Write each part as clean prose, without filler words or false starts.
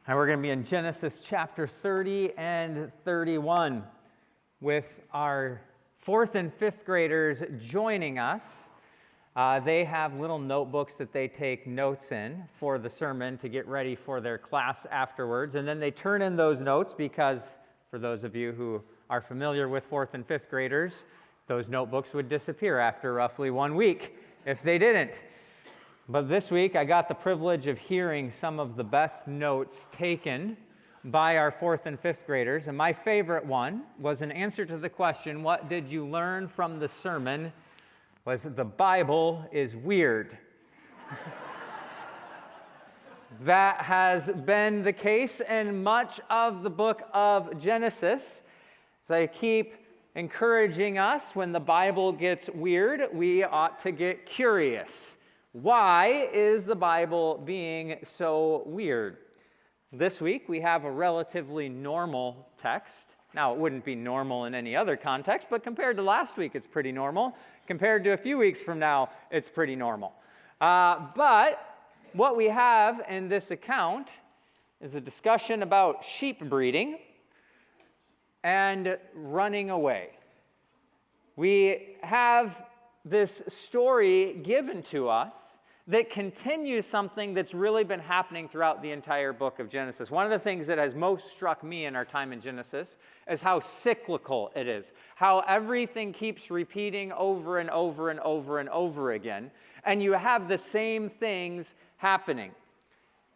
And we're going to be in Genesis chapter 30 and 31 with our 4th and 5th graders joining us. They have little notebooks that they take notes in for the sermon to get ready for their class afterwards. And then they turn in those notes because, for those of you who are familiar with 4th and 5th graders, those notebooks would disappear after roughly 1 week if they didn't. But this week, I got the privilege of hearing some of the best notes taken by our 4th and 5th graders. And my favorite one was an answer to the question, what did you learn from the sermon? Was the Bible is weird. That has been the case in much of the book of Genesis. So I keep encouraging us, when the Bible gets weird, we ought to get curious. Why is the Bible being so weird? This week, we have a relatively normal text. Now, it wouldn't be normal in any other context, but compared to last week, it's pretty normal. Compared to a few weeks from now, it's pretty normal. But what we have in this account is a discussion about sheep breeding and running away. We have this story given to us that continues something that's really been happening throughout the entire book of Genesis. One of the things that has most struck me in our time in Genesis is how cyclical it is, how everything keeps repeating over and over and over and over again, and you have the same things happening.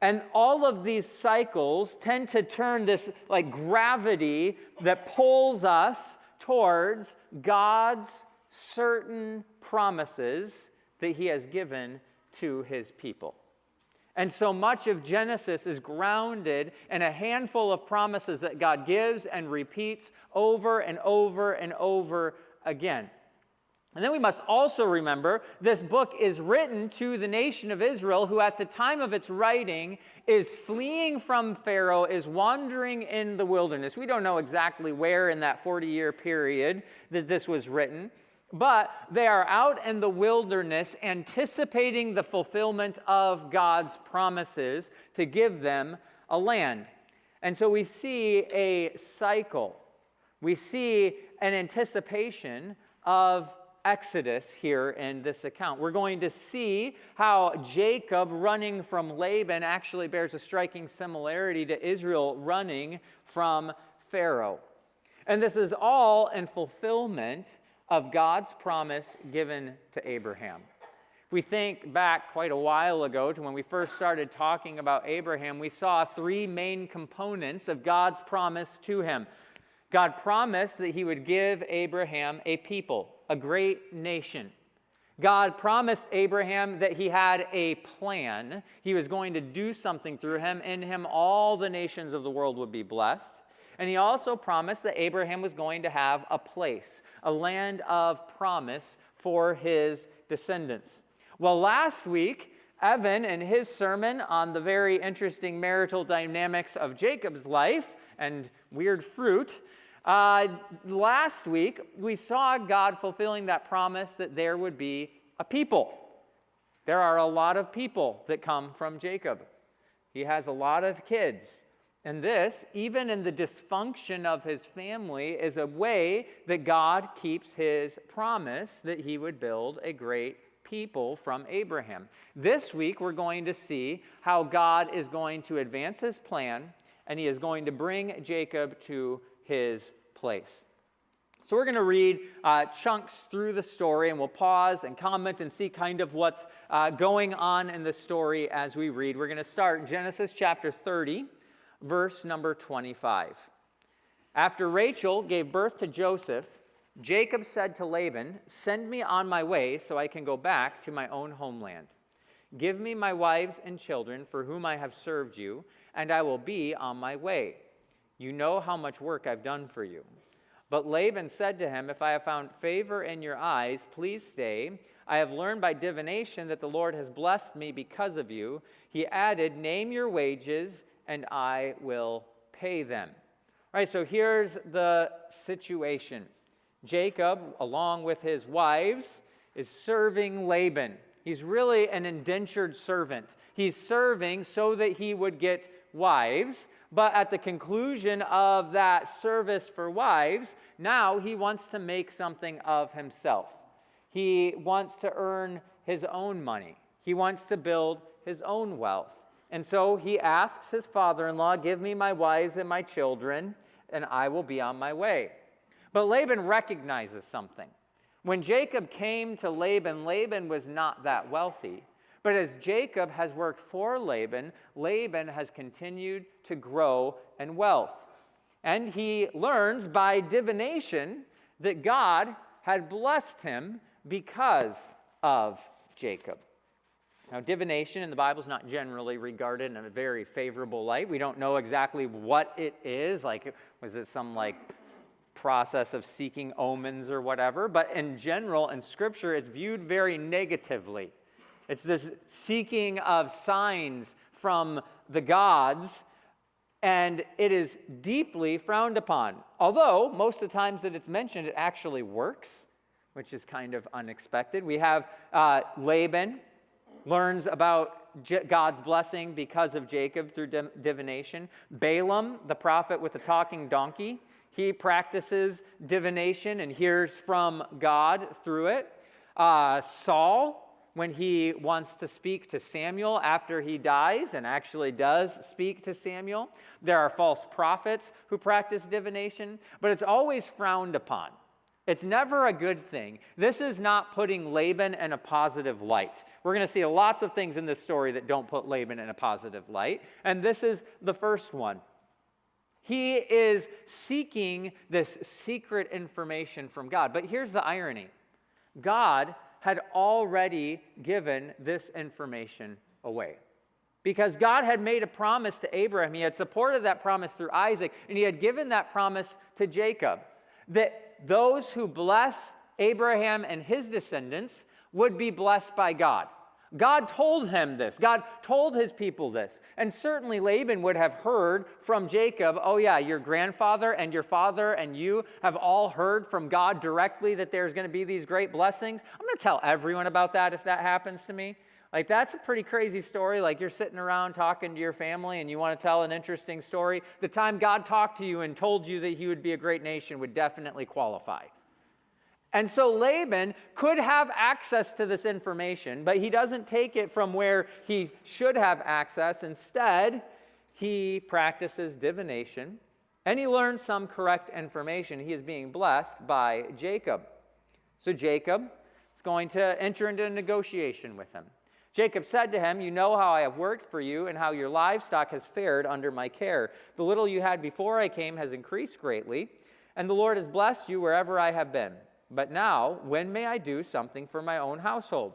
And all of these cycles tend to turn this like gravity that pulls us towards God's certain promises that he has given to his people. And so much of Genesis is grounded in a handful of promises that God gives and repeats over and over and over again. And then we must also remember this book is written to the nation of Israel, who at the time of its writing is fleeing from Pharaoh, is wandering in the wilderness. We don't know exactly where in that 40-year period that this was written, but they are out in the wilderness anticipating the fulfillment of God's promises to give them a land. And so we see a cycle. We see an anticipation of Exodus here in this account. We're going to see how Jacob running from Laban actually bears a striking similarity to Israel running from Pharaoh. And this is all in fulfillment of God's promise given to Abraham. If we think back quite a while ago to when we first started talking about Abraham, we saw 3 main components of God's promise to him. God promised that he would give Abraham a people, a great nation. God promised Abraham that he had a plan. He was going to do something through him. In him, all the nations of the world would be blessed. And he also promised that Abraham was going to have a place, a land of promise for his descendants. Well, last week, Evan, in his sermon on the very interesting marital dynamics of Jacob's life and weird fruit, last week we saw God fulfilling that promise that there would be a people. There are a lot of people that come from Jacob. He has a lot of kids. And this, even in the dysfunction of his family, is a way that God keeps his promise that he would build a great people from Abraham. This week, we're going to see how God is going to advance his plan, and he is going to bring Jacob to his place. So we're going to read chunks through the story, and we'll pause and comment and see kind of what's going on in the story as we read. We're going to start Genesis chapter 30. Verse number 25. After Rachel gave birth to Joseph, Jacob said to Laban, "Send me on my way so I can go back to my own homeland. Give me my wives and children for whom I have served you, and I will be on my way. You know how much work I've done for you." But Laban said to him, "If I have found favor in your eyes, please stay. I have learned by divination that the Lord has blessed me because of you." He added, "Name your wages, and I will pay them." All right, so here's the situation. Jacob, along with his wives, is serving Laban. He's really an indentured servant. He's serving so that he would get wives, but at the conclusion of that service for wives, now he wants to make something of himself. He wants to earn his own money. He wants to build his own wealth. And so he asks his father-in-law, give me my wives and my children, and I will be on my way. But Laban recognizes something. When Jacob came to Laban, Laban was not that wealthy. But as Jacob has worked for Laban, Laban has continued to grow in wealth. And he learns by divination that God had blessed him because of Jacob. Now, divination in the Bible is not generally regarded in a very favorable light. We don't know exactly what it is. Like, was it some process of seeking omens or whatever? But in general, in Scripture, it's viewed very negatively. It's this seeking of signs from the gods, and it is deeply frowned upon. Although, most of the times that it's mentioned, it actually works, which is kind of unexpected. We have Laban learns about God's blessing because of Jacob through divination. Balaam, the prophet with the talking donkey, he practices divination and hears from God through it. Saul, when he wants to speak to Samuel after he dies, and actually does speak to Samuel. There are false prophets who practice divination, but it's always frowned upon. It's never a good thing. This is not putting Laban in a positive light. We're going to see lots of things in this story that don't put Laban in a positive light, and this is the first one. He is seeking this secret information from God. But here's the irony. God had already given this information away. Because God had made a promise to Abraham. He had supported that promise through Isaac, and he had given that promise to Jacob, that those who bless Abraham and his descendants would be blessed by God. God told him this. God told his people this. And certainly Laban would have heard from Jacob, oh yeah, your grandfather and your father and you have all heard from God directly that there's going to be these great blessings. I'm going to tell everyone about that if that happens to me. That's a pretty crazy story. You're sitting around talking to your family and you want to tell an interesting story. The time God talked to you and told you that he would be a great nation would definitely qualify. And so Laban could have access to this information, but he doesn't take it from where he should have access. Instead, he practices divination, and he learns some correct information. He is being blessed by Jacob. So Jacob is going to enter into a negotiation with him. Jacob said to him, you know how I have worked for you and how your livestock has fared under my care. The little you had before I came has increased greatly, and the Lord has blessed you wherever I have been. But now, when may I do something for my own household?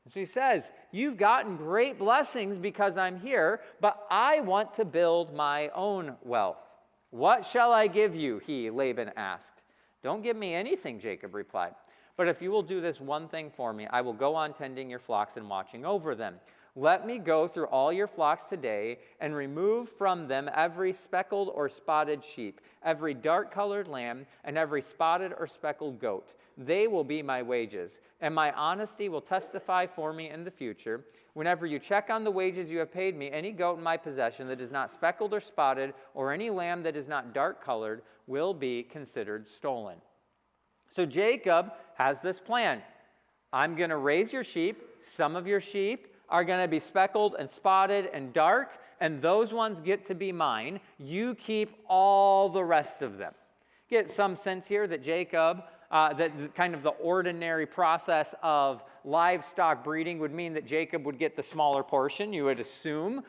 So he says, you've gotten great blessings because I'm here, but I want to build my own wealth. What shall I give you? Laban asked. Don't give me anything, Jacob replied. But if you will do this one thing for me, I will go on tending your flocks and watching over them. Let me go through all your flocks today and remove from them every speckled or spotted sheep, every dark-colored lamb, and every spotted or speckled goat. They will be my wages, and my honesty will testify for me in the future. Whenever you check on the wages you have paid me, any goat in my possession that is not speckled or spotted, or any lamb that is not dark-colored, will be considered stolen. So Jacob has this plan. I'm going to raise your sheep. Some of your sheep are going to be speckled and spotted and dark, and those ones get to be mine. You keep all the rest of them. Get some sense here that Jacob, that kind of the ordinary process of livestock breeding would mean that Jacob would get the smaller portion, you would assume,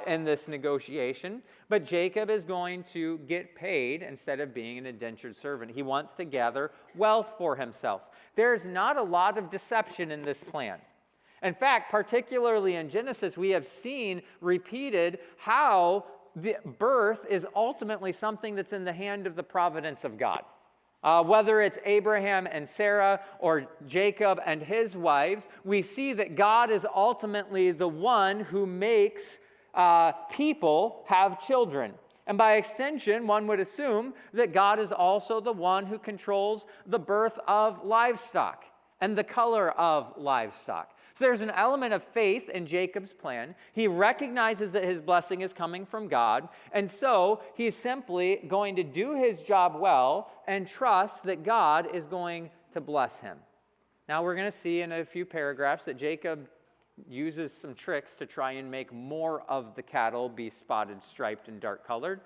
in this negotiation. But Jacob is going to get paid instead of being an indentured servant. He wants to gather wealth for himself. There's not a lot of deception in this plan. In fact, particularly in Genesis, we have seen repeated how the birth is ultimately something that's in the hand of the providence of God. Whether it's Abraham and Sarah or Jacob and his wives, we see that God is ultimately the one who makes people have children. And by extension, one would assume that God is also the one who controls the birth of livestock and the color of livestock. So there's an element of faith in Jacob's plan. He recognizes that his blessing is coming from God, and so he's simply going to do his job well and trust that God is going to bless him. Now we're going to see in a few paragraphs that Jacob uses some tricks to try and make more of the cattle be spotted, striped, and dark-colored.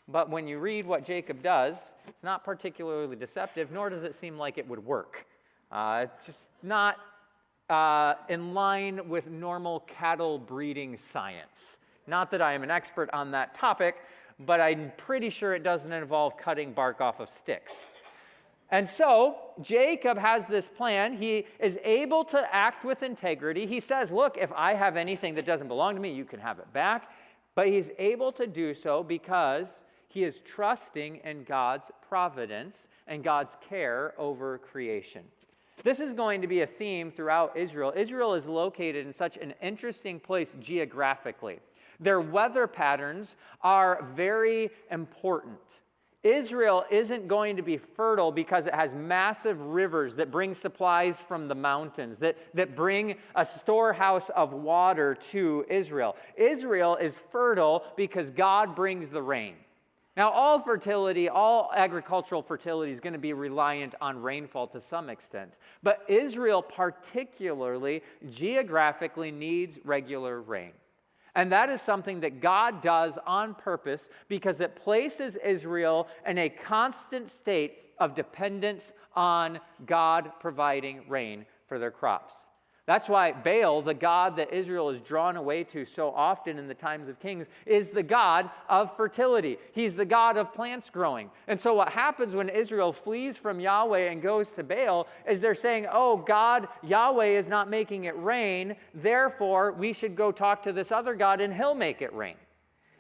But when you read what Jacob does, it's not particularly deceptive, nor does it seem like it would work. It's just not in line with normal cattle breeding science. Not that I am an expert on that topic, but I'm pretty sure it doesn't involve cutting bark off of sticks. And so Jacob has this plan. He is able to act with integrity. He says, look, if I have anything that doesn't belong to me, you can have it back. But he's able to do so because he is trusting in God's providence and God's care over creation. This is going to be a theme throughout Israel. Israel is located in such an interesting place geographically. Their weather patterns are very important. Israel isn't going to be fertile because it has massive rivers that bring supplies from the mountains, that bring a storehouse of water to Israel. Israel is fertile because God brings the rain. Now, all fertility, all agricultural fertility is going to be reliant on rainfall to some extent. But Israel particularly, geographically, needs regular rain. And that is something that God does on purpose because it places Israel in a constant state of dependence on God providing rain for their crops. That's why Baal, the god that Israel is drawn away to so often in the times of kings, is the god of fertility. He's the god of plants growing. And so what happens when Israel flees from Yahweh and goes to Baal is they're saying, oh, God, Yahweh is not making it rain, therefore we should go talk to this other god and he'll make it rain.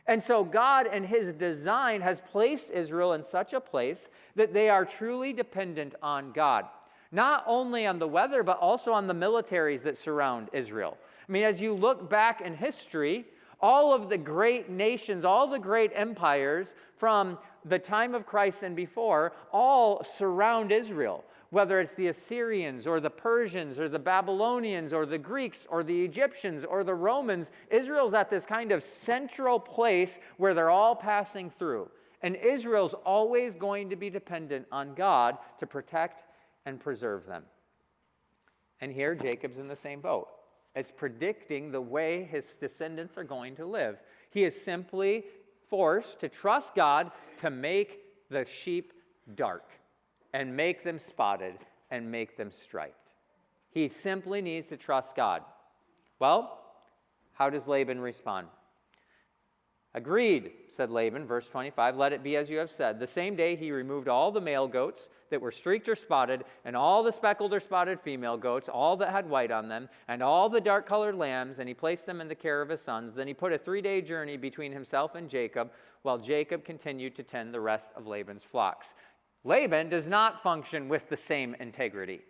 And so God in his design has placed Israel in such a place that they are truly dependent on God. Not only on the weather, but also on the militaries that surround Israel. I mean, as you look back in history, all of the great nations, all the great empires from the time of Christ and before, all surround Israel. Whether it's the Assyrians or the Persians or the Babylonians or the Greeks or the Egyptians or the Romans, Israel's at this kind of central place where they're all passing through. And Israel's always going to be dependent on God to protect and preserve them. And here Jacob's in the same boat. It's predicting the way his descendants are going to live. He is simply forced to trust God to make the sheep dark and make them spotted and make them striped. He simply needs to trust God. Well, how does Laban respond? Agreed, said Laban, verse 25, let it be as you have said. The same day he removed all the male goats that were streaked or spotted, and all the speckled or spotted female goats, all that had white on them, and all the dark-colored lambs, and he placed them in the care of his sons. Then he put a 3-day journey between himself and Jacob, while Jacob continued to tend the rest of Laban's flocks. Laban does not function with the same integrity.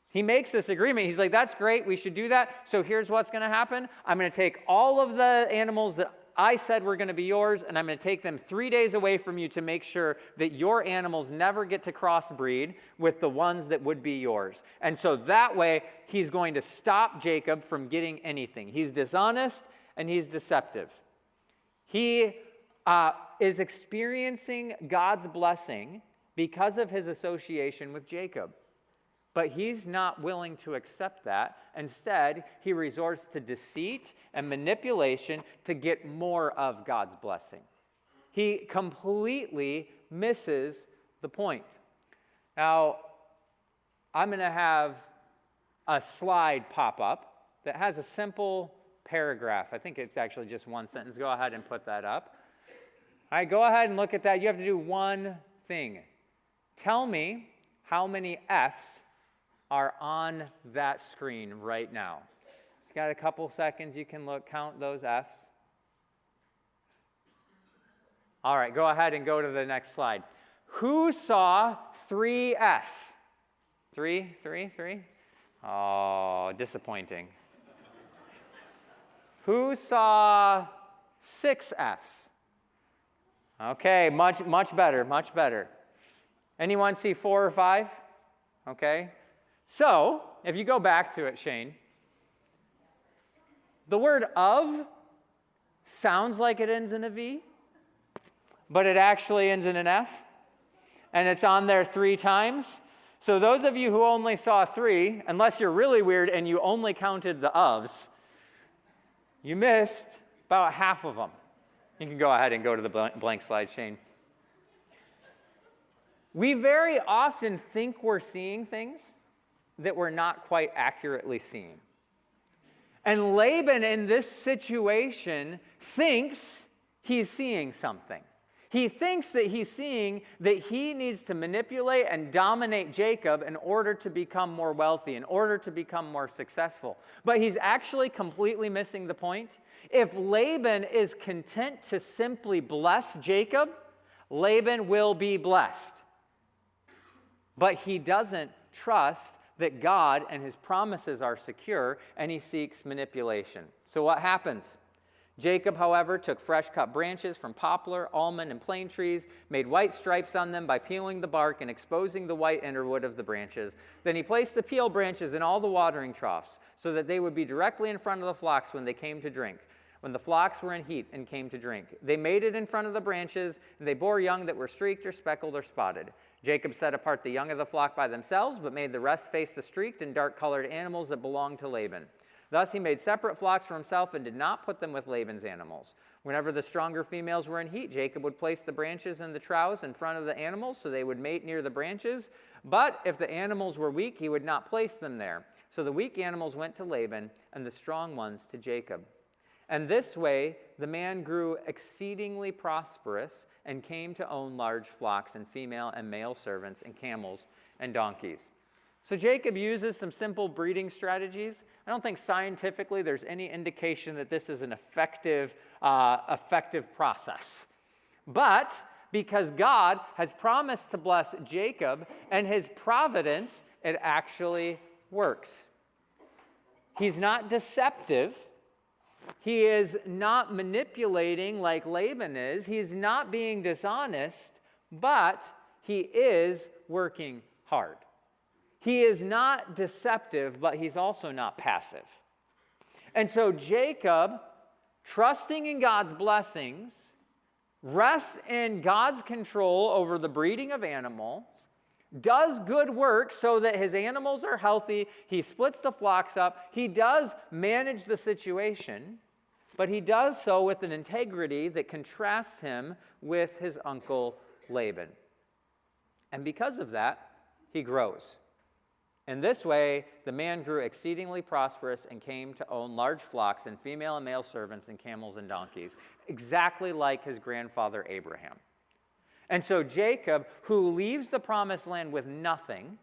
He makes this agreement. He's like, that's great, we should do that. So here's what's going to happen. I'm going to take all of the animals that I said were going to be yours, and I'm going to take them 3 days away from you to make sure that your animals never get to crossbreed with the ones that would be yours. And so that way, he's going to stop Jacob from getting anything. He's dishonest and he's deceptive. He is experiencing God's blessing because of his association with Jacob. But he's not willing to accept that. Instead, he resorts to deceit and manipulation to get more of God's blessing. He completely misses the point. Now, I'm going to have a slide pop up that has a simple paragraph. I think it's actually just one sentence. Go ahead and put that up. All right, go ahead and look at that. You have to do one thing. Tell me how many F's are on that screen right now. You've got a couple seconds. You can count those F's. All right, go ahead and go to the next slide. Who saw 3 F's? Three? Oh, disappointing. Who saw 6 F's? Okay, much better. Anyone see 4 or 5? Okay. So, if you go back to it, Shane, The word of sounds like it ends in a V, but it actually ends in an F, and it's on there 3 times. So those of you who only saw 3, unless you're really weird and you only counted the ofs, you missed about half of them. You can go ahead and go to the blank slide, Shane. We very often think we're seeing things that we're not quite accurately seeing. And Laban in this situation thinks he's seeing something. He thinks that he's seeing that he needs to manipulate and dominate Jacob in order to become more wealthy, in order to become more successful. But he's actually completely missing the point. If Laban is content to simply bless Jacob, Laban will be blessed. But he doesn't trust that God and his promises are secure, and he seeks manipulation. So what happens? Jacob, however, took fresh-cut branches from poplar, almond, and plane trees, made white stripes on them by peeling the bark and exposing the white inner wood of the branches. Then he placed the peeled branches in all the watering troughs, so that they would be directly in front of the flocks when they came to drink, when the flocks were in heat and came to drink. They made it in front of the branches, and they bore young that were streaked or speckled or spotted. Jacob set apart the young of the flock by themselves, but made the rest face the streaked and dark-colored animals that belonged to Laban. Thus he made separate flocks for himself and did not put them with Laban's animals. Whenever the stronger females were in heat, Jacob would place the branches and the troughs in front of the animals so they would mate near the branches. But if the animals were weak, he would not place them there. So the weak animals went to Laban and the strong ones to Jacob. And this way the man grew exceedingly prosperous and came to own large flocks and female and male servants and camels and donkeys. So Jacob uses some simple breeding strategies. I don't think scientifically there's any indication that this is an effective process. But because God has promised to bless Jacob and his providence, it actually works. He's not deceptive. He is not manipulating like Laban is. He's not being dishonest, but he is working hard. He is not deceptive, but he's also not passive. And so Jacob, trusting in God's blessings, rests in God's control over the breeding of animals, does good work so that his animals are healthy, he splits the flocks up, he does manage the situation, but he does so with an integrity that contrasts him with his uncle Laban. And because of that, he grows. In this way, the man grew exceedingly prosperous and came to own large flocks and female and male servants and camels and donkeys, exactly like his grandfather Abraham. And so Jacob, who leaves the promised land with nothing,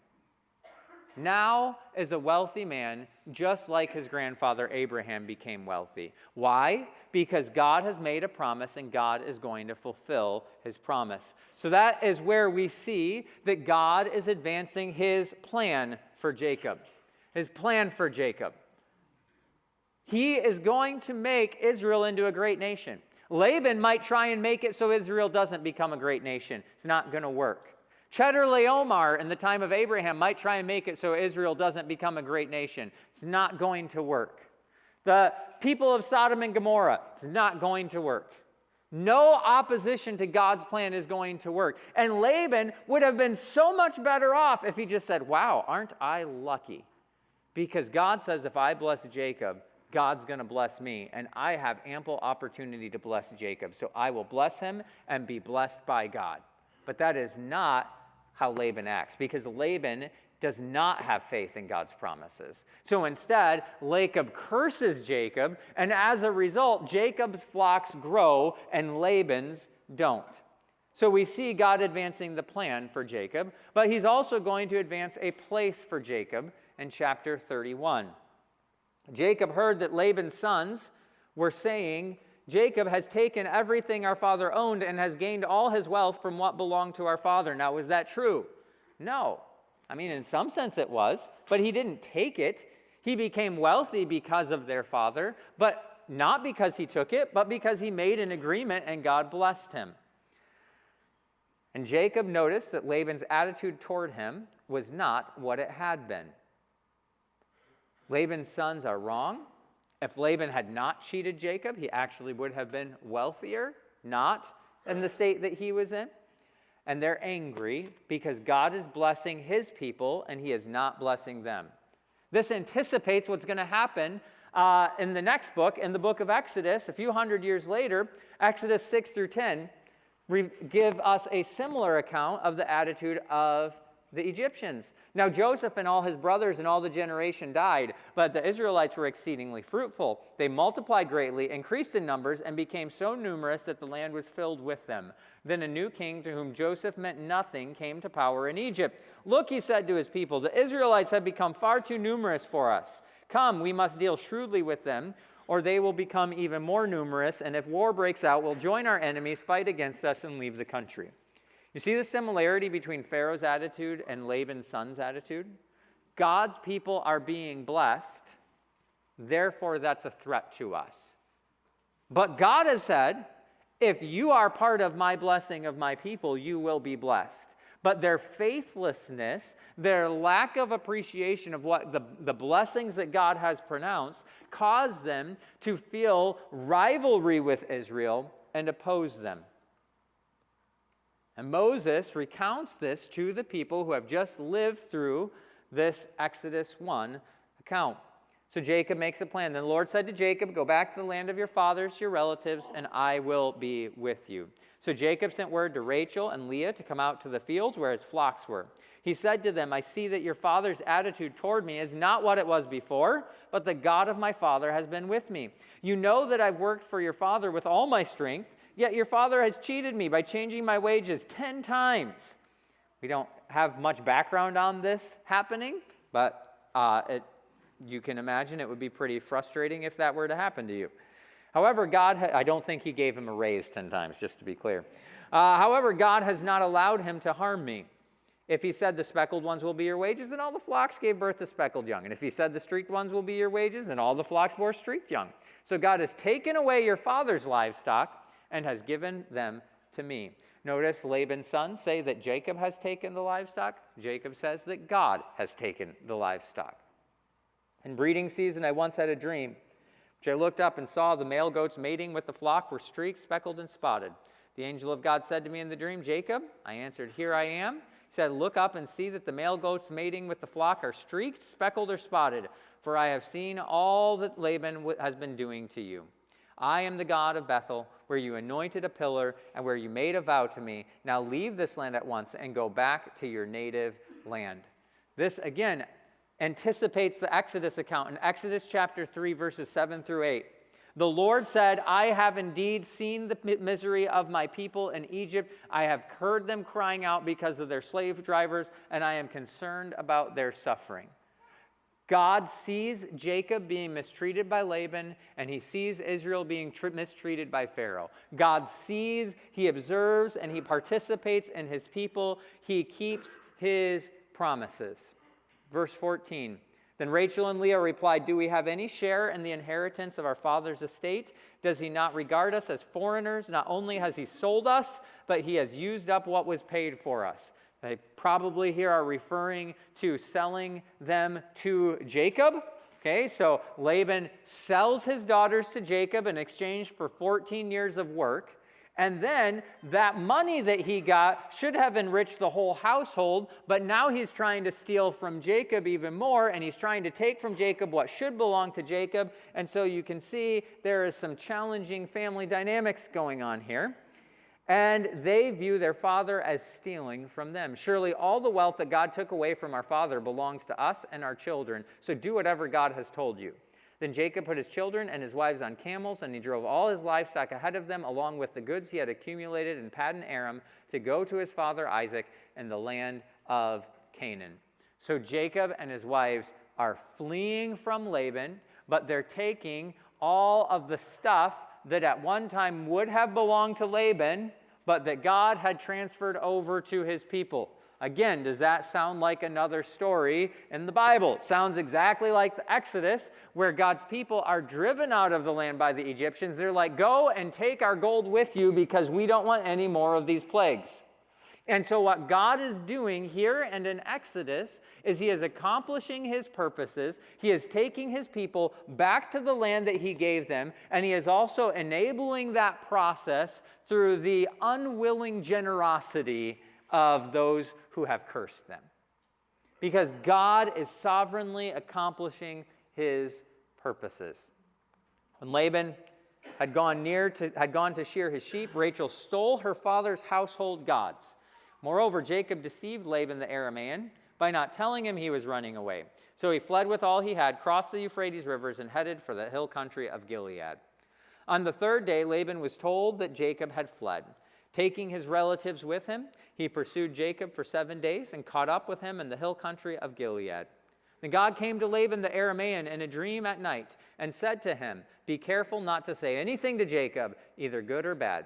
now is a wealthy man, just like his grandfather Abraham became wealthy. Why? Because God has made a promise and God is going to fulfill his promise. So that is where we see that God is advancing his plan for Jacob. His plan for Jacob. He is going to make Israel into a great nation. Laban might try and make it so Israel doesn't become a great nation. It's not going to work. Chedorlaomer in the time of Abraham might try and make it so Israel doesn't become a great nation. It's not going to work. The people of Sodom and Gomorrah, it's not going to work. No opposition to God's plan is going to work. And Laban would have been so much better off if he just said, wow, aren't I lucky? Because God says if I bless Jacob, God's going to bless me, and I have ample opportunity to bless Jacob. So I will bless him and be blessed by God. But that is not how Laban acts, because Laban does not have faith in God's promises. So instead, Laban curses Jacob, and as a result, Jacob's flocks grow and Laban's don't. So we see God advancing the plan for Jacob, but he's also going to advance a place for Jacob in chapter 31. Jacob heard that Laban's sons were saying, Jacob has taken everything our father owned and has gained all his wealth from what belonged to our father. Now, was that true? No. I mean, in some sense it was, but he didn't take it. He became wealthy because of their father, but not because he took it, but because he made an agreement and God blessed him. And Jacob noticed that Laban's attitude toward him was not what it had been. Laban's sons are wrong, If Laban had not cheated Jacob, he actually would have been wealthier, not in the state that he was in. And they're angry because God is blessing his people and he is not blessing them. This anticipates what's going to happen in the next book, in the book of Exodus. A few hundred years later, Exodus 6 through 10 give us a similar account of the attitude of the Egyptians. Now Joseph and all his brothers and all the generation died, but the Israelites were exceedingly fruitful. They multiplied greatly, increased in numbers, and became so numerous that the land was filled with them. Then a new king, to whom Joseph meant nothing, came to power in Egypt. Look, he said to his people, the Israelites have become far too numerous for us. Come, we must deal shrewdly with them, or they will become even more numerous, and if war breaks out, we'll join our enemies, fight against us, and leave the country. You see the similarity between Pharaoh's attitude and Laban's son's attitude? God's people are being blessed, therefore that's a threat to us. But God has said, if you are part of my blessing of my people, you will be blessed. But their faithlessness, their lack of appreciation of what the blessings that God has pronounced, caused them to feel rivalry with Israel and oppose them. And Moses recounts this to the people who have just lived through this Exodus 1 account. So Jacob makes a plan. Then the Lord said to Jacob, go back to the land of your fathers, your relatives, and I will be with you. So Jacob sent word to Rachel and Leah to come out to the fields where his flocks were. He said to them, I see that your father's attitude toward me is not what it was before, but the God of my father has been with me. You know that I've worked for your father with all my strength, yet your father has cheated me by changing my wages 10 times. We don't have much background on this happening, but you can imagine it would be pretty frustrating if that were to happen to you. However, I don't think he gave him a raise 10 times, just to be clear. However, God has not allowed him to harm me. If he said the speckled ones will be your wages, then all the flocks gave birth to speckled young. And if he said the streaked ones will be your wages, then all the flocks bore streaked young. So God has taken away your father's livestock and has given them to me. Notice Laban's sons say that Jacob has taken the livestock. Jacob says that God has taken the livestock. In breeding season, I once had a dream, which I looked up and saw the male goats mating with the flock were streaked, speckled, and spotted. The angel of God said to me in the dream, Jacob, I answered, here I am. He said, look up and see that the male goats mating with the flock are streaked, speckled, or spotted, for I have seen all that Laban has been doing to you. I am the God of Bethel, where you anointed a pillar and where you made a vow to me. Now leave this land at once and go back to your native land. This, again, anticipates the Exodus account. In Exodus chapter 3, verses 7 through 8, the Lord said, I have indeed seen the misery of my people in Egypt. I have heard them crying out because of their slave drivers, and I am concerned about their suffering. God sees Jacob being mistreated by Laban, and he sees Israel being mistreated by Pharaoh. God sees, he observes, and he participates in his people. He keeps his promises. Verse 14, then Rachel and Leah replied, do we have any share in the inheritance of our father's estate? Does he not regard us as foreigners? Not only has he sold us, but he has used up what was paid for us. They probably here are referring to selling them to Jacob. Okay, so Laban sells his daughters to Jacob in exchange for 14 years of work. And then that money that he got should have enriched the whole household, but now he's trying to steal from Jacob even more, and he's trying to take from Jacob what should belong to Jacob. And so you can see there is some challenging family dynamics going on here. And they view their father as stealing from them. Surely all the wealth that God took away from our father belongs to us and our children, so do whatever God has told you. Then Jacob put his children and his wives on camels, and he drove all his livestock ahead of them, along with the goods he had accumulated in Paddan Aram, to go to his father Isaac in the land of Canaan. So Jacob and his wives are fleeing from Laban, but they're taking all of the stuff that at one time would have belonged to Laban, but that God had transferred over to his people. Again, does that sound like another story in the Bible? It sounds exactly like the Exodus, where God's people are driven out of the land by the Egyptians. They're like, go and take our gold with you because we don't want any more of these plagues. And so what God is doing here and in Exodus is he is accomplishing his purposes. He is taking his people back to the land that he gave them, and he is also enabling that process through the unwilling generosity of those who have cursed them. Because God is sovereignly accomplishing his purposes. When Laban had gone to shear his sheep, Rachel stole her father's household gods. Moreover, Jacob deceived Laban the Aramean by not telling him he was running away. So he fled with all he had, crossed the Euphrates rivers, and headed for the hill country of Gilead. On the third day, Laban was told that Jacob had fled. Taking his relatives with him, he pursued Jacob for 7 days and caught up with him in the hill country of Gilead. Then God came to Laban the Aramean in a dream at night and said to him, "Be careful not to say anything to Jacob, either good or bad."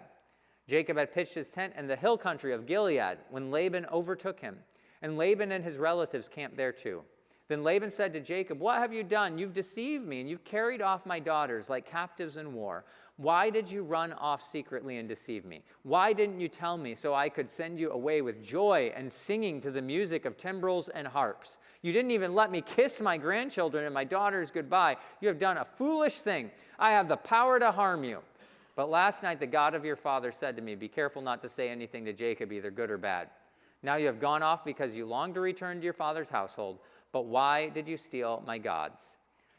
Jacob had pitched his tent in the hill country of Gilead when Laban overtook him, and Laban and his relatives camped there too. Then Laban said to Jacob, "What have you done? You've deceived me, and you've carried off my daughters like captives in war. Why did you run off secretly and deceive me? Why didn't you tell me so I could send you away with joy and singing to the music of timbrels and harps? You didn't even let me kiss my grandchildren and my daughters goodbye. You have done a foolish thing. I have the power to harm you. But last night the God of your father said to me, 'Be careful not to say anything to Jacob, either good or bad.' Now you have gone off because you long to return to your father's household. But why did you steal my gods?"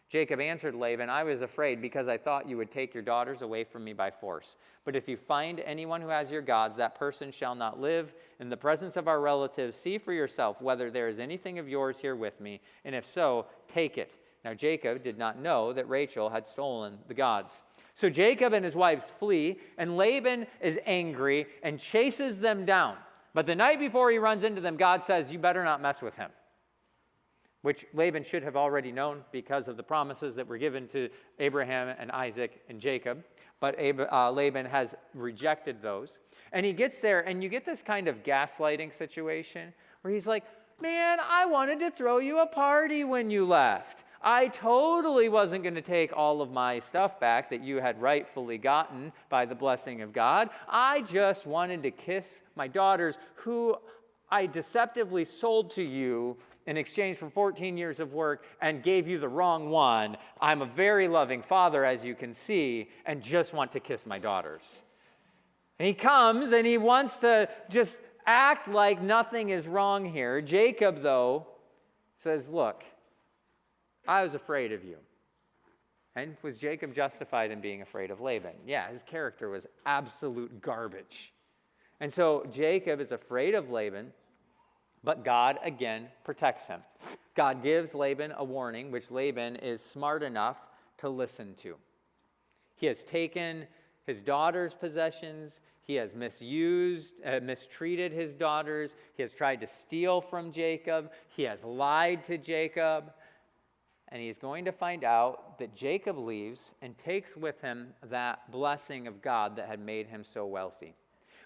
Jacob answered Laban, "I was afraid because I thought you would take your daughters away from me by force. But if you find anyone who has your gods, that person shall not live. In the presence of our relatives, see for yourself whether there is anything of yours here with me, and if so, take it." Now Jacob did not know that Rachel had stolen the gods. So Jacob and his wives flee, and Laban is angry and chases them down. But the night before he runs into them, God says, "You better not mess with him," which Laban should have already known because of the promises that were given to Abraham and Isaac and Jacob. But Laban has rejected those. And he gets there, and you get this kind of gaslighting situation where he's like, "Man, I wanted to throw you a party when you left. I totally wasn't going to take all of my stuff back that you had rightfully gotten by the blessing of God. I just wanted to kiss my daughters who I deceptively sold to you in exchange for 14 years of work and gave you the wrong one. I'm a very loving father, as you can see, and just want to kiss my daughters." And he comes and he wants to just act like nothing is wrong here. Jacob, though, says, "Look, I was afraid of you." And was Jacob justified in being afraid of Laban? Yeah, his character was absolute garbage. And so Jacob is afraid of Laban, but God again protects him. God gives Laban a warning, which Laban is smart enough to listen to. He has taken his daughter's possessions. He has mistreated his daughters. He has tried to steal from Jacob. He has lied to Jacob. And he's going to find out that Jacob leaves and takes with him that blessing of God that had made him so wealthy.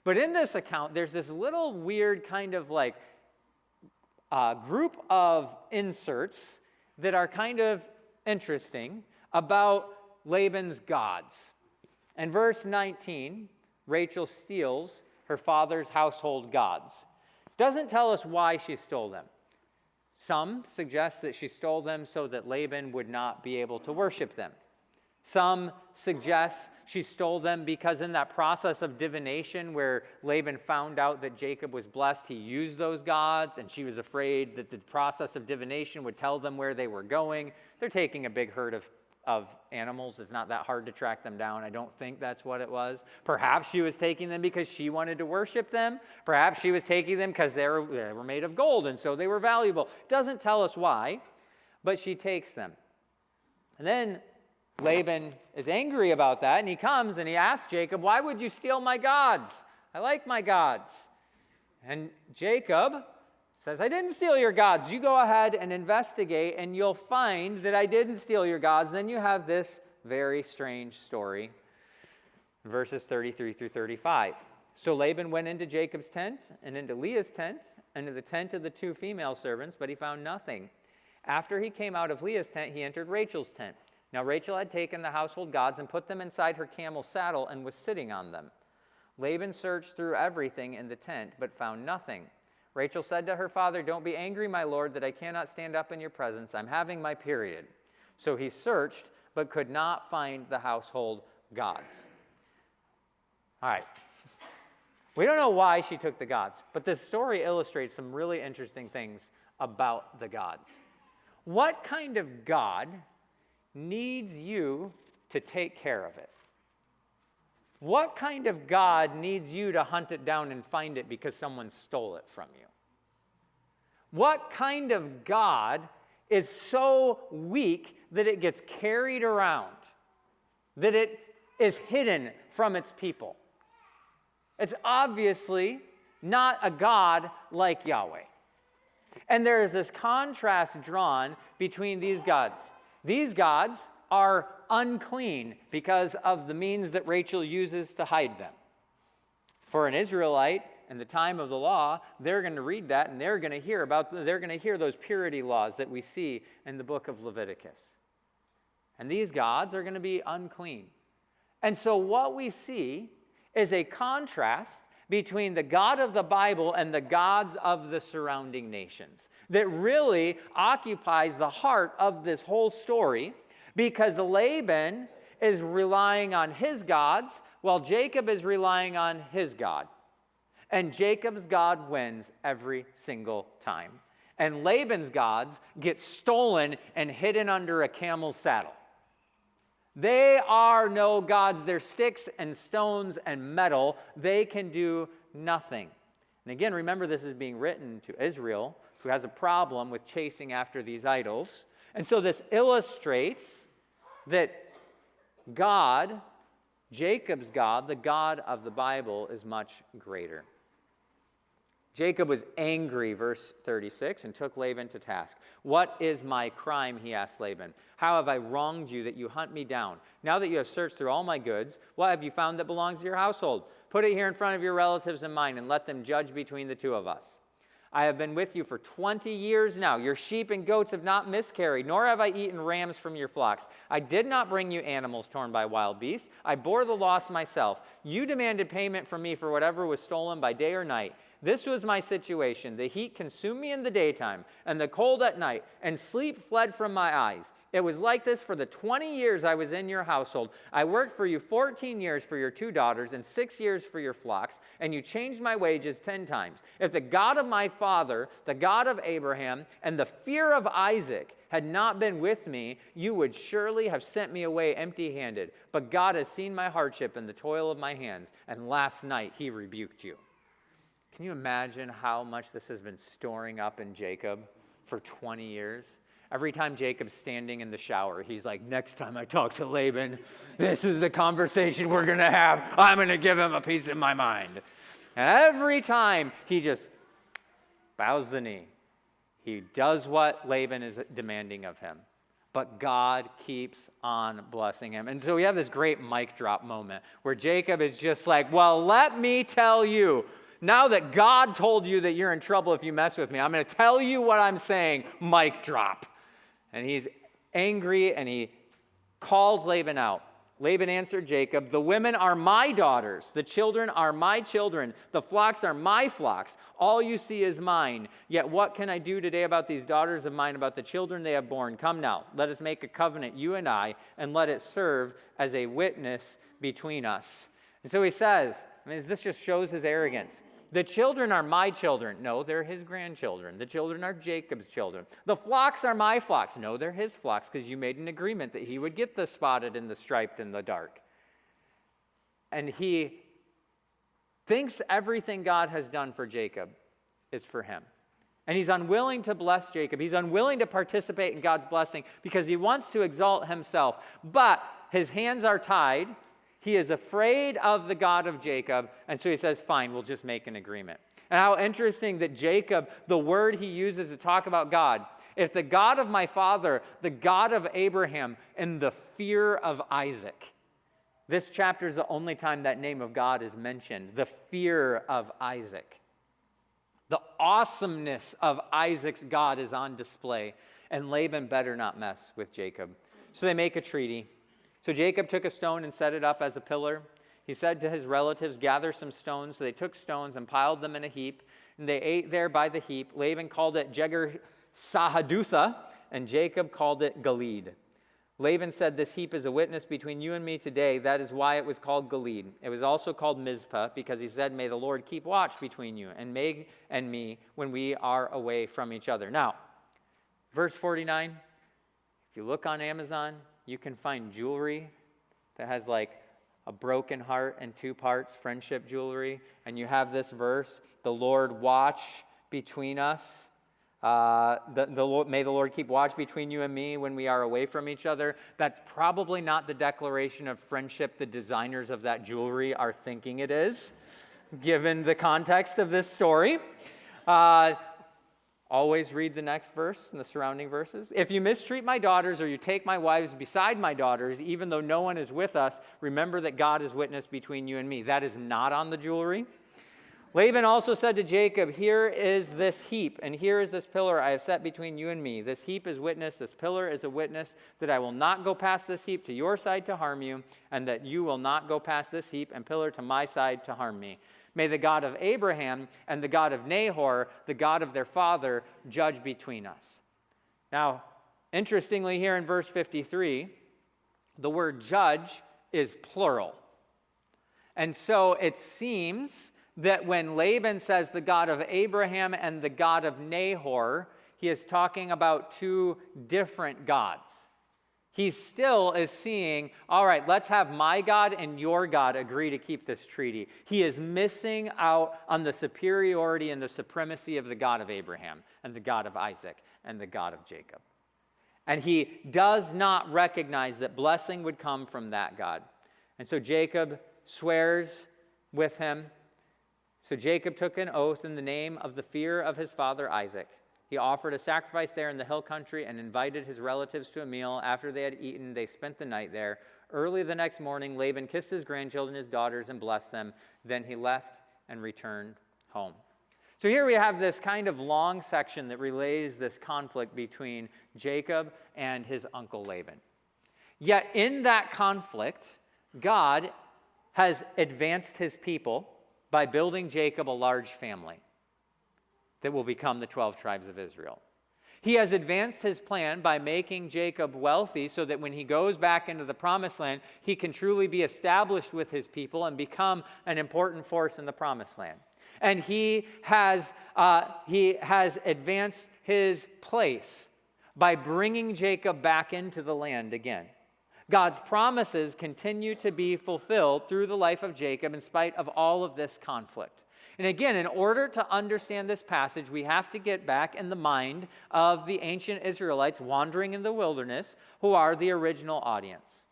But in this account, there's this little weird kind of like group of inserts that are kind of interesting about Laban's gods. In verse 19, Rachel steals her father's household gods. Doesn't tell us why she stole them. Some suggest that she stole them so that Laban would not be able to worship them. Some suggest she stole them because in that process of divination where Laban found out that Jacob was blessed, he used those gods, and she was afraid that the process of divination would tell them where they were going. They're taking a big herd of animals. It's not that hard to track them down. I don't think that's what it was. Perhaps she was taking them because she wanted to worship them. Perhaps she was taking them because they were made of gold, and so they were valuable. Doesn't tell us why, but she takes them. And then Laban is angry about that, and he comes and he asks Jacob, "Why would you steal my gods? I like my gods." And Jacob says, "I didn't steal your gods. You go ahead and investigate, and you'll find that I didn't steal your gods." Then you have this very strange story, verses 33 through 35. So Laban went into Jacob's tent, and into Leah's tent, and into the tent of the two female servants, but he found nothing. After he came out of Leah's tent, he entered Rachel's tent. Now Rachel had taken the household gods and put them inside her camel's saddle and was sitting on them. Laban searched through everything in the tent, but found nothing. Rachel said to her father, "Don't be angry, my lord, that I cannot stand up in your presence. I'm having my period." So he searched, but could not find the household gods. All right. We don't know why she took the gods, but this story illustrates some really interesting things about the gods. What kind of God needs you to take care of it? What kind of God needs you to hunt it down and find it because someone stole it from you? What kind of God is so weak that it gets carried around, that it is hidden from its people? It's obviously not a God like Yahweh. And there is this contrast drawn between these gods. These gods are unclean because of the means that Rachel uses to hide them. For an Israelite in the time of the law, they're going to read that and they're going to hear those purity laws that we see in the book of Leviticus. And these gods are going to be unclean. And so what we see is a contrast between the God of the Bible and the gods of the surrounding nations that really occupies the heart of this whole story, because Laban is relying on his gods while Jacob is relying on his God. And Jacob's God wins every single time. And Laban's gods get stolen and hidden under a camel's saddle. They are no gods. They're sticks and stones and metal. They can do nothing. And again, remember, this is being written to Israel, who has a problem with chasing after these idols. And so this illustrates that God, Jacob's God, the God of the Bible, is much greater. Jacob was angry, verse 36, and took Laban to task. "What is my crime?" he asked Laban. "How have I wronged you that you hunt me down? Now that you have searched through all my goods, what have you found that belongs to your household? Put it here in front of your relatives and mine, and let them judge between the two of us. I have been with you for 20 years now. Your sheep and goats have not miscarried, nor have I eaten rams from your flocks. I did not bring you animals torn by wild beasts. I bore the loss myself. You demanded payment from me for whatever was stolen by day or night. This was my situation. The heat consumed me in the daytime, and the cold at night, and sleep fled from my eyes. It was like this for the 20 years I was in your household. I worked for you 14 years for your 2 daughters and 6 years for your flocks, and you changed my wages 10 times. If the God of my father, the God of Abraham, and the fear of Isaac had not been with me, you would surely have sent me away empty-handed. But God has seen my hardship and the toil of my hands, and last night he rebuked you." Can you imagine how much this has been storing up in Jacob for 20 years? Every time Jacob's standing in the shower, he's like, "Next time I talk to Laban, this is the conversation we're going to have. I'm going to give him a piece of my mind." And every time he just bows the knee. He does what Laban is demanding of him. But God keeps on blessing him. And so we have this great mic drop moment where Jacob is just like, "Well, let me tell you, now that God told you that you're in trouble if you mess with me, I'm going to tell you what I'm saying." Mic drop. And he's angry and he calls Laban out. Laban answered Jacob, "The women are my daughters. The children are my children. The flocks are my flocks. All you see is mine. Yet what can I do today about these daughters of mine, about the children they have borne? Come now, let us make a covenant, you and I, and let it serve as a witness between us." And so he says, this just shows his arrogance. "The children are my children." No, they're his grandchildren. "The children are Jacob's children. The flocks are my flocks." No, they're his flocks, because you made an agreement that he would get the spotted and the striped and the dark. And he thinks everything God has done for Jacob is for him. And he's unwilling to bless Jacob. He's unwilling to participate in God's blessing because he wants to exalt himself. But his hands are tied. He is afraid of the God of Jacob, and so he says, "Fine, we'll just make an agreement." And how interesting that Jacob, the word he uses to talk about God, "If the God of my father, the God of Abraham, and the fear of Isaac." This chapter is the only time that name of God is mentioned, the fear of Isaac. The awesomeness of Isaac's God is on display, and Laban better not mess with Jacob. So they make a treaty. So Jacob took a stone and set it up as a pillar. he said to his relatives, "Gather some stones." So they took stones and piled them in a heap, and they ate there by the heap. Laban called it Jegar-Sahadutha, and Jacob called it Gilead. Laban said, "This heap is a witness between you and me today." That is why it was called Gilead. It was also called Mizpah, because he said, "May the Lord keep watch between you and me when we are away from each other." Now, verse 49, if you look on Amazon, you can find jewelry that has like a broken heart in two parts, friendship jewelry. And you have this verse, "The Lord watch between us." May the Lord keep watch between you and me when we are away from each other. That's probably not the declaration of friendship the designers of that jewelry are thinking it is, given the context of this story. Always read the next verse and the surrounding verses. "If you mistreat my daughters or you take my wives beside my daughters, even though no one is with us, remember that God is witness between you and me." That is not on the jewelry. Laban also said to Jacob, "Here is this heap, and here is this pillar I have set between you and me. This heap is witness, this pillar is a witness that I will not go past this heap to your side to harm you, and that you will not go past this heap and pillar to my side to harm me. May the God of Abraham and the God of Nahor, the God of their father, judge between us." Now, interestingly, here in verse 53, the word judge is plural. And so it seems that when Laban says the God of Abraham and the God of Nahor, he is talking about two different gods. He still is seeing, all right, let's have my God and your God agree to keep this treaty. He is missing out on the superiority and the supremacy of the God of Abraham and the God of Isaac and the God of Jacob. And he does not recognize that blessing would come from that God. And so Jacob swears with him. So Jacob took an oath in the name of the fear of his father Isaac. He offered a sacrifice there in the hill country and invited his relatives to a meal. After they had eaten, they spent the night there. Early the next morning, Laban kissed his grandchildren, his daughters, and blessed them. Then he left and returned home. So here we have this kind of long section that relays this conflict between Jacob and his uncle Laban. Yet in that conflict, God has advanced his people by building Jacob a large family that will become the 12 tribes of Israel. He has advanced his plan by making Jacob wealthy so that when he goes back into the promised land, he can truly be established with his people and become an important force in the promised land. And he has advanced his place by bringing Jacob back into the land again. God's promises continue to be fulfilled through the life of Jacob in spite of all of this conflict. And again, in order to understand this passage, we have to get back in the mind of the ancient Israelites wandering in the wilderness, who are the original audience.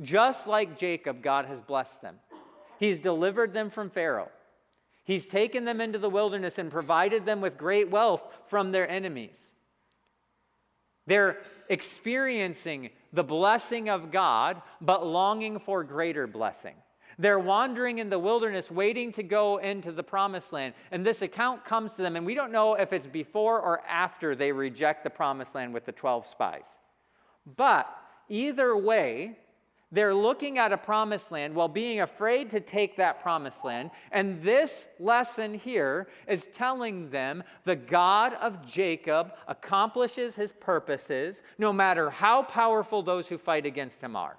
Just like Jacob, God has blessed them. He's delivered them from Pharaoh. He's taken them into the wilderness and provided them with great wealth from their enemies. They're experiencing the blessing of God, but longing for greater blessing. They're wandering in the wilderness, waiting to go into the promised land. And this account comes to them, and we don't know if it's before or after they reject the promised land with the 12 spies. But either way, they're looking at a promised land while being afraid to take that promised land. And this lesson here is telling them the God of Jacob accomplishes his purposes no matter how powerful those who fight against him are.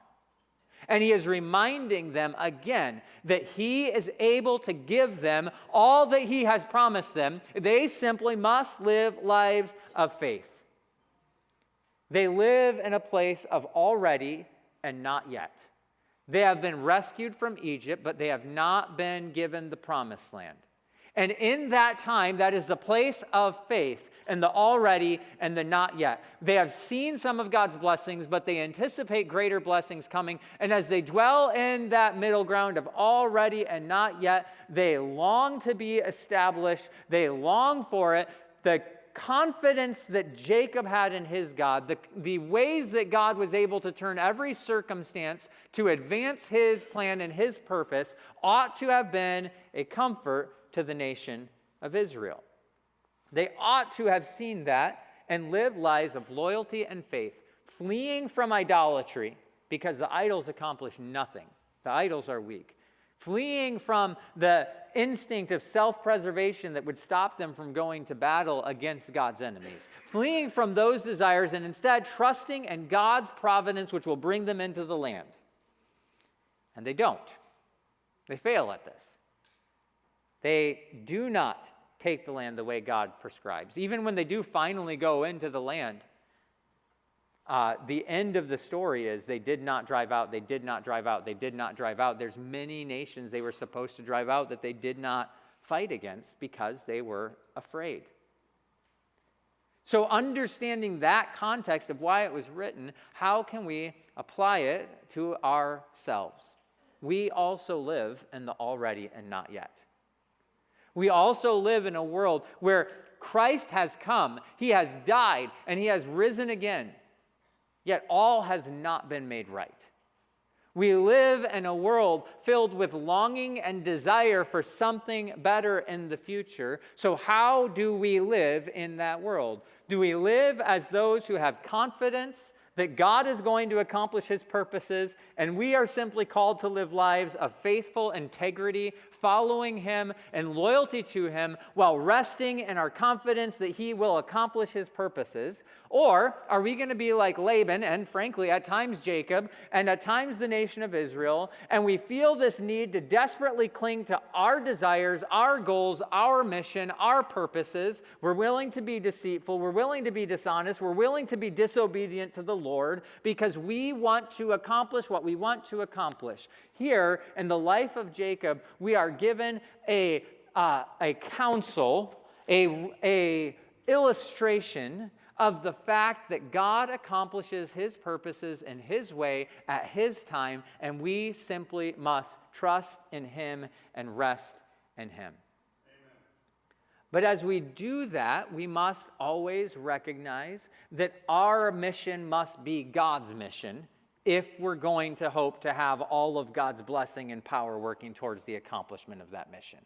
And he is reminding them again that he is able to give them all that he has promised them. They simply must live lives of faith. They live in a place of already and not yet. They have been rescued from Egypt, but they have not been given the promised land. And in that time, that is the place of faith and the already and the not yet. They have seen some of God's blessings, but they anticipate greater blessings coming. And as they dwell in that middle ground of already and not yet, they long to be established. They long for it. The confidence that Jacob had in his God, the ways that God was able to turn every circumstance to advance his plan and his purpose ought to have been a comfort to the nation of Israel. They ought to have seen that and lived lives of loyalty and faith, fleeing from idolatry because the idols accomplish nothing. The idols are weak. fleeing from the instinct of self-preservation that would stop them from going to battle against God's enemies, fleeing from those desires and instead trusting in God's providence, which will bring them into the land. And they don't. They fail at this. They do not take the land the way God prescribes. Even when they do finally go into the land, the end of the story is they did not drive out, they did not drive out, they did not drive out. There's many nations they were supposed to drive out that they did not fight against because they were afraid. So understanding that context of why it was written, how can we apply it to ourselves? We also live in the already and not yet. We also live in a world where Christ has come, he has died, and he has risen again. Yet all has not been made right. We live in a world filled with longing and desire for something better in the future. So how do we live in that world? Do we live as those who have confidence that God is going to accomplish his purposes, and we are simply called to live lives of faithful integrity, following him and loyalty to him while resting in our confidence that he will accomplish his purposes? Or are we going to be like Laban and, frankly, at times Jacob and at times the nation of Israel, and we feel this need to desperately cling to our desires, our goals, our mission, our purposes? We're willing to be deceitful, we're willing to be dishonest, we're willing to be disobedient to the Lord because we want to accomplish what we want to accomplish. Here in the life of Jacob, we are given a counsel, a illustration of the fact that God accomplishes his purposes in his way at his time, and we simply must trust in him and rest in him. Amen. But as we do that, we must always recognize that our mission must be God's mission if we're going to hope to have all of God's blessing and power working towards the accomplishment of that mission.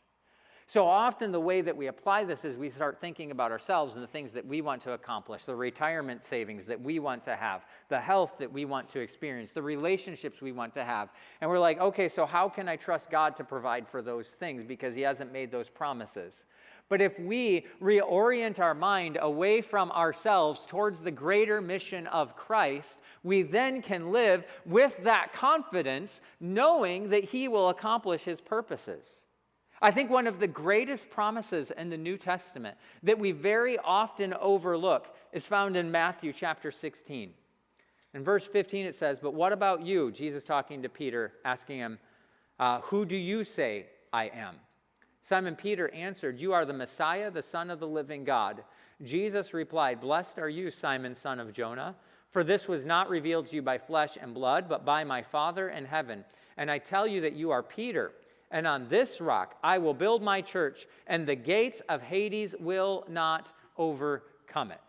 So often the way that we apply this is we start thinking about ourselves and the things that we want to accomplish, the retirement savings that we want to have, the health that we want to experience, the relationships we want to have. And we're like, okay, so how can I trust God to provide for those things because he hasn't made those promises? But if we reorient our mind away from ourselves towards the greater mission of Christ, we then can live with that confidence, knowing that he will accomplish his purposes. I think one of the greatest promises in the New Testament that we very often overlook is found in Matthew chapter 16. In verse 15 it says, "But what about you?" Jesus talking to Peter, asking him, "Who do you say I am?" Simon Peter answered, "You are the Messiah, the Son of the living God." Jesus replied, "Blessed are you, Simon, son of Jonah, for this was not revealed to you by flesh and blood, but by my Father in heaven. And I tell you that you are Peter, and on this rock I will build my church, and the gates of Hades will not overcome it."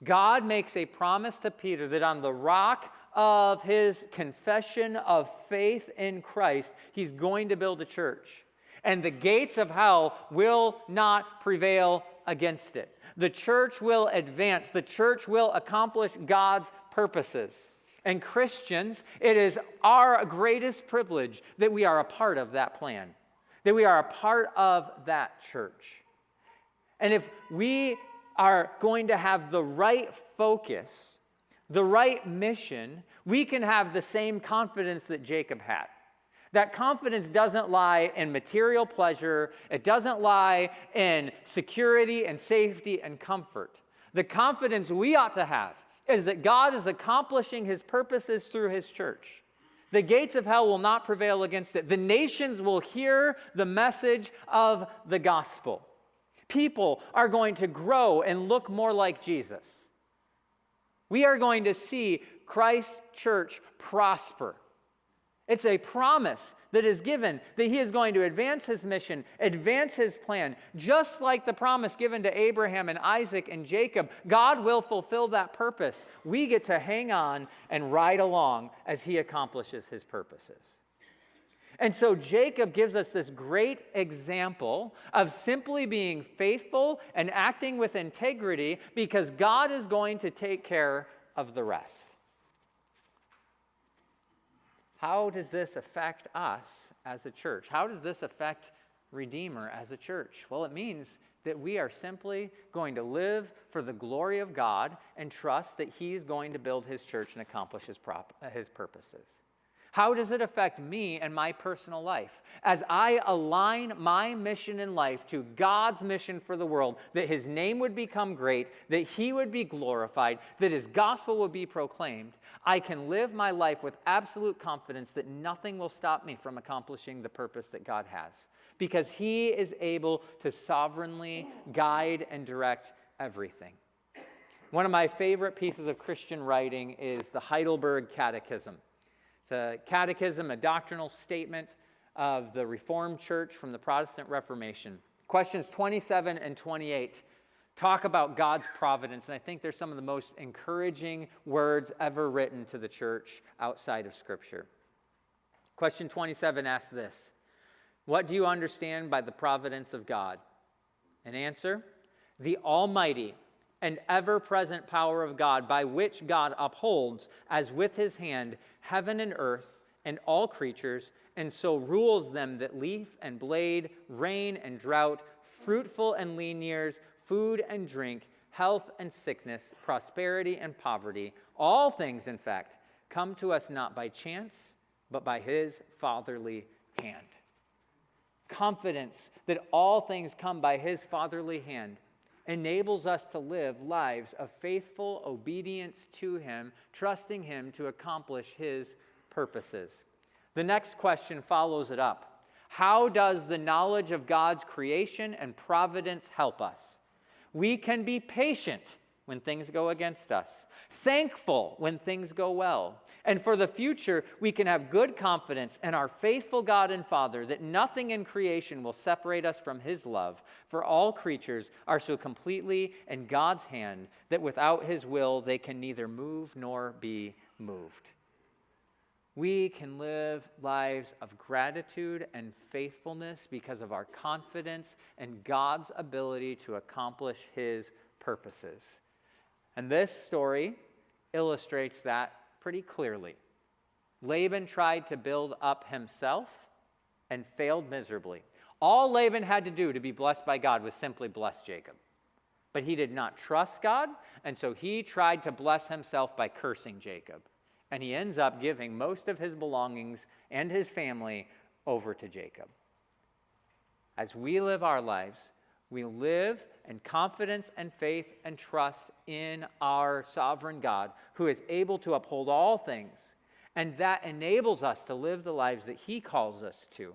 God makes a promise to Peter that on the rock of his confession of faith in Christ, he's going to build a church. And the gates of hell will not prevail against it. The church will advance. The church will accomplish God's purposes. And Christians, it is our greatest privilege that we are a part of that plan, that we are a part of that church. And if we are going to have the right focus, the right mission, we can have the same confidence that Jacob had. That confidence doesn't lie in material pleasure. It doesn't lie in security and safety and comfort. The confidence we ought to have is that God is accomplishing his purposes through his church. The gates of hell will not prevail against it. The nations will hear the message of the gospel. People are going to grow and look more like Jesus. We are going to see Christ's church prosper. It's a promise that is given that he is going to advance his mission, advance his plan. Just like the promise given to Abraham and Isaac and Jacob, God will fulfill that purpose. We get to hang on and ride along as he accomplishes his purposes. And so Jacob gives us this great example of simply being faithful and acting with integrity because God is going to take care of the rest. How does this affect us as a church? How does this affect Redeemer as a church? Well, it means that we are simply going to live for the glory of God and trust that he's going to build his church and accomplish his purposes. How does it affect me and my personal life? As I align my mission in life to God's mission for the world, that his name would become great, that he would be glorified, that his gospel would be proclaimed, I can live my life with absolute confidence that nothing will stop me from accomplishing the purpose that God has, because he is able to sovereignly guide and direct everything. One of my favorite pieces of Christian writing is the Heidelberg Catechism. It's a catechism, a doctrinal statement of the Reformed Church from the Protestant Reformation. Questions 27 and 28 talk about God's providence, and I think they're some of the most encouraging words ever written to the church outside of Scripture. Question 27 asks this: what do you understand by the providence of God? An answer: the almighty and ever-present power of God, by which God upholds, as with his hand, heaven and earth and all creatures, and so rules them that leaf and blade, rain and drought, fruitful and lean years, food and drink, health and sickness, prosperity and poverty, all things, in fact, come to us not by chance, but by his fatherly hand. Confidence that all things come by his fatherly hand enables us to live lives of faithful obedience to him, trusting him to accomplish his purposes. The next question follows it up. How does the knowledge of God's creation and providence help us? We can be patient when things go against us, thankful when things go well, and for the future, we can have good confidence in our faithful God and Father that nothing in creation will separate us from his love, for all creatures are so completely in God's hand that without his will, they can neither move nor be moved. We can live lives of gratitude and faithfulness because of our confidence in God's ability to accomplish his purposes. And this story illustrates that pretty clearly. Laban tried to build up himself and failed miserably. All Laban had to do to be blessed by God was simply bless Jacob. But he did not trust God, and so he tried to bless himself by cursing Jacob. And he ends up giving most of his belongings and his family over to Jacob. As we live our lives, we live in confidence and faith and trust in our sovereign God, who is able to uphold all things. And that enables us to live the lives that he calls us to,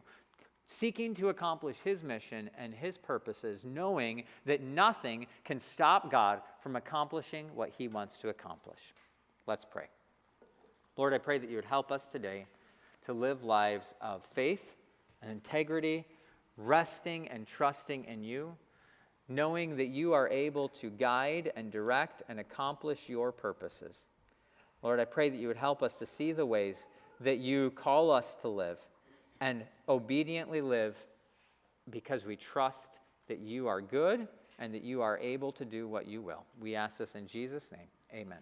seeking to accomplish his mission and his purposes, knowing that nothing can stop God from accomplishing what he wants to accomplish. Let's pray. Lord, I pray that you would help us today to live lives of faith and integrity, resting and trusting in you, knowing that you are able to guide and direct and accomplish your purposes. Lord, I pray that you would help us to see the ways that you call us to live and obediently live because we trust that you are good and that you are able to do what you will. We ask this in Jesus' name. Amen.